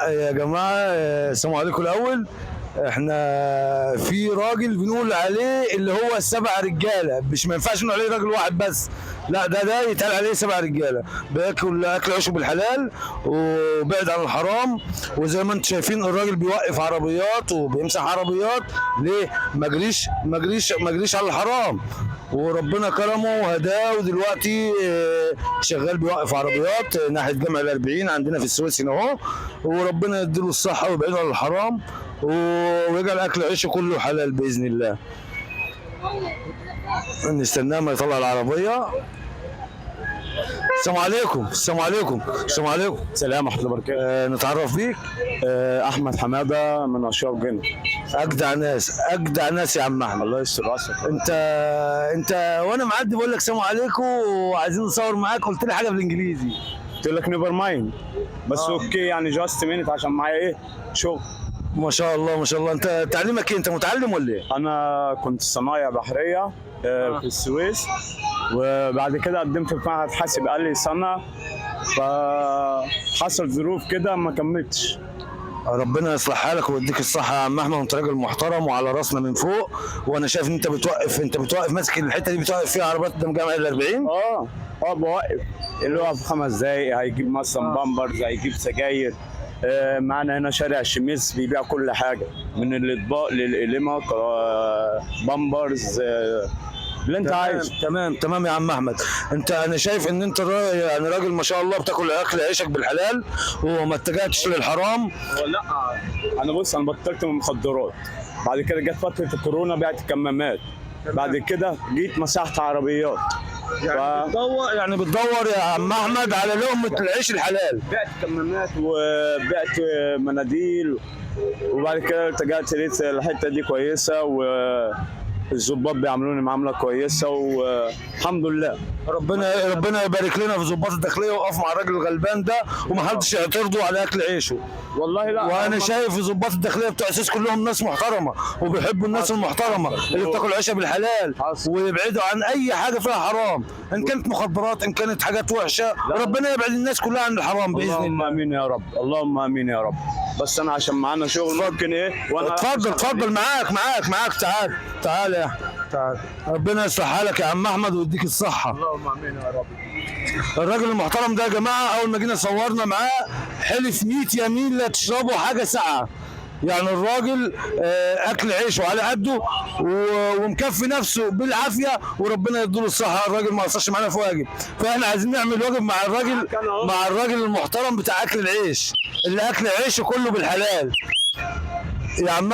يا جماعه السلام عليكم الاول. احنا في راجل بنقول عليه اللي هو السبع رجاله، مش ما ينفعش نقول عليه راجل واحد بس، لا ده يتقال عليه سبع رجاله، بياكل اكل عيشه بالحلال وبعد عن الحرام. وزي ما انتم شايفين الراجل بيوقف عربيات وبيمسح عربيات، ليه؟ ما جريش على الحرام، وربنا كرمه وهداه، ودلوقتي شغال بيوقف عربيات ناحيه جامع الأربعين عندنا في السويس هنا اهو، وربنا يديله الصحه ويبعده عن الحرام ويجعل اكل عيشه كله حلال باذن الله. نستناه ما يطلع العربيه. السلام عليكم. السلام عليكم. السلام عليكم. سلام ورحمة الله وبركاته. نتعرف بيك. أحمد حمادة من أشراف جنة. اجدع ناس يا عم احمد. الله يستر راسك. انت وانا معدي بقول لك السلام عليكم وعايزين نصور معاك، قلت لي حاجه بالانجليزي. قلت لك نيفر مايند بس اوكي يعني جاست مينت عشان معايا ايه شغل. ما شاء الله ما شاء الله. انت تعليمك ايه؟ انت متعلم ولا ايه؟ انا كنت صنايع بحريه في السويس، وبعد كده قدمت في معهد حاسب قال لي سنه، فحصل ظروف كده ما كملتش. ربنا يصلح حالك ويديك الصحه يا عم احمد، وانت راجل محترم وعلى راسنا من فوق، وانا شايف ان انت بتوقف ماسك الحته دي بتوقف فيها عربيات قدام جامع الأربعين. بوقف، اللي هو في 5 دقايق هيجيب مثلا بامبرز، هيجيب سجاير. معنا هنا شارع الشميس بيبيع كل حاجه من الاطباق للقلمه، بامبرز، اللي انت عايزه. تمام يا عم احمد. انا شايف ان انت يعني راجل ما شاء الله بتاكل اكل عيشك بالحلال وما اتجهتش للحرام. لا انا بص، انا بطلت من المخدرات، بعد كده جت فتره الكورونا بعت كمامات، بعد كده جيت مسحت عربيات. بتدور يا عم احمد على لقمه العيش الحلال. بعت كمامات وبعت مناديل، وبعد كده اتجهت لقيت الحته دي كويسه والظباط بيعاملوني معامله كويسه والحمد لله. ربنا يبارك لنا في ظباط الداخليه ويقف مع الراجل الغلبان ده وما حدش يعترضوا على اكل عيشه. والله لا، وانا شايف ظباط الداخليه بتوع اساس كلهم ناس محترمه وبيحبوا الناس المحترمه اللي بتاكل عيشها بالحلال ويبعدوا عن اي حاجه فيها حرام، ان كانت مخدرات ان كانت حاجات وحشه. ربنا يبعد الناس كلها عن الحرام باذن الله. اللهم امين يا رب، اللهم امين يا رب. بس انا عشان معانا شغل ممكن ايه وانا اتفضل معاك. تعال يا احمد تعال. ربنا يصلح حالك يا عم احمد ويديك الصحه. اللهم امين يا رب. الراجل المحترم ده يا جماعه اول ما جينا صورنا معاه حلف 100 يمين لا تشربوا حاجه ساقعه. يعني الراجل اكل عيشه على قده ومكفي نفسه بالعافيه وربنا يديله الصحه. الراجل ما قصرش معانا في واجب، فاحنا عايزين نعمل واجب مع الراجل المحترم بتاع اكل العيش اللي اكل عيشه كله بالحلال. يا عم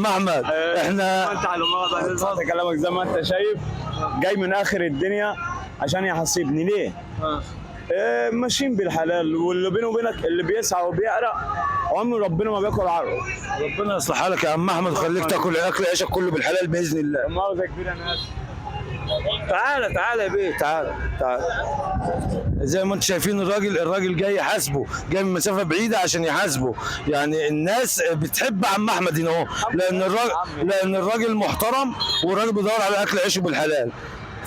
احمد احنا انت على ما كلامك زي ما انت شايف جاي من اخر الدنيا عشان يحاسبني ليه؟ ماشيين بالحلال، واللي بينه وبينك اللي بيسعى وبيعرق عمره ربنا ما بياكل عرق. ربنا يصلح حالك يا عم احمد وخليك تاكل اكل عيشك كله بالحلال باذن الله. مؤاخذه كبيره انا اسف. تعالى يا بيه، تعالى. زي ما انتم شايفين الراجل جاي يحاسبه، جاي من مسافه بعيده عشان يحاسبه. يعني الناس بتحب عم احمد هنا اهو لان الراجل محترم والراجل بيدور على اكل عيشه بالحلال،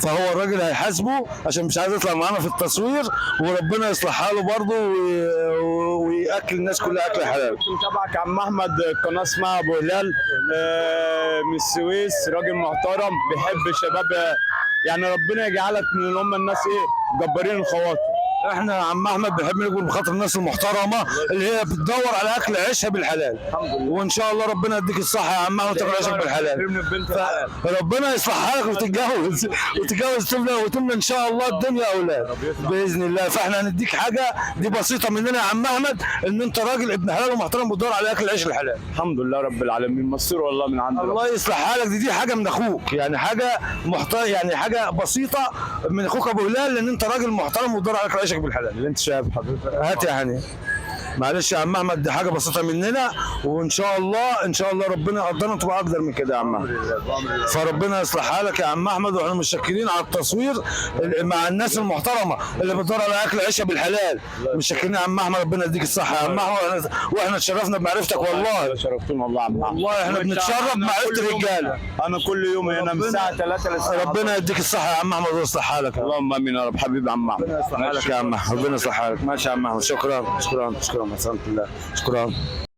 فهو الراجل هيحاسبه عشان مش عايز يطلع معانا في التصوير، وربنا يصلح حاله برضه وياكل الناس كلها اكل حلال. كنت متابعك يا عم احمد، قناه اسمها ابو هلال من السويس، راجل محترم بيحب الشباب، يعني ربنا يجعلك من اللي هم الناس جبارين الخواطر. احنا يا عم احمد بنحب نقول بخاطر الناس المحترمه اللي هي بتدور على اكل عيشها بالحلال. الحمد لله. وان شاء الله ربنا يديك الصحه يا عم احمد وتاكل عيشك بالحلال. ربنا يصلح حالك وتتجوز وتملى ان شاء الله الدنيا اولاد باذن الله. فاحنا هنديك حاجه دي بسيطه مننا يا عم احمد، ان انت راجل ابن حلال ومحترم بتدور على اكل عيش الحلال. الحمد لله رب العالمين، مستور والله من عند الله يصلح حالك. دي حاجه من اخوك، يعني حاجه يعني حاجه بسيطه من اخوك ابو هلال، لان انت راجل محترم وتدور على اكل عيشك بالحلال. اللي انت شايف حضرتك. هات يا هاني. معلش يا عم احمد، دي حاجه بسيطه مننا، وان شاء الله ان شاء الله ربنا يقدرنا تبقى اقدر من كده يا عم احمد. فربنا يصلح حالك يا عم احمد، واحنا متشكرين على التصوير مع الناس المحترمه اللي بتدور على اكل عيشها بالحلال. متشكرين يا عم احمد، ربنا يديك الصحه يا عم احمد، واحنا اتشرفنا بمعرفتك والله. شرفتونا والله يا عم احمد. والله احنا بنتشرف بمعرفه الرجاله. انا كل يوم هنا من الساعه 3 للساعه ربنا يديك الصحه يا عم احمد ويصلح حالك. اللهم امين يا رب. حبيبي يا عم احمد. ربنا يصلح حالك يا عم احمد، ربنا يصلح حالك. ماشي يا عم احمد، شكرا شكرا شكرا، سلامة الله، شكرا.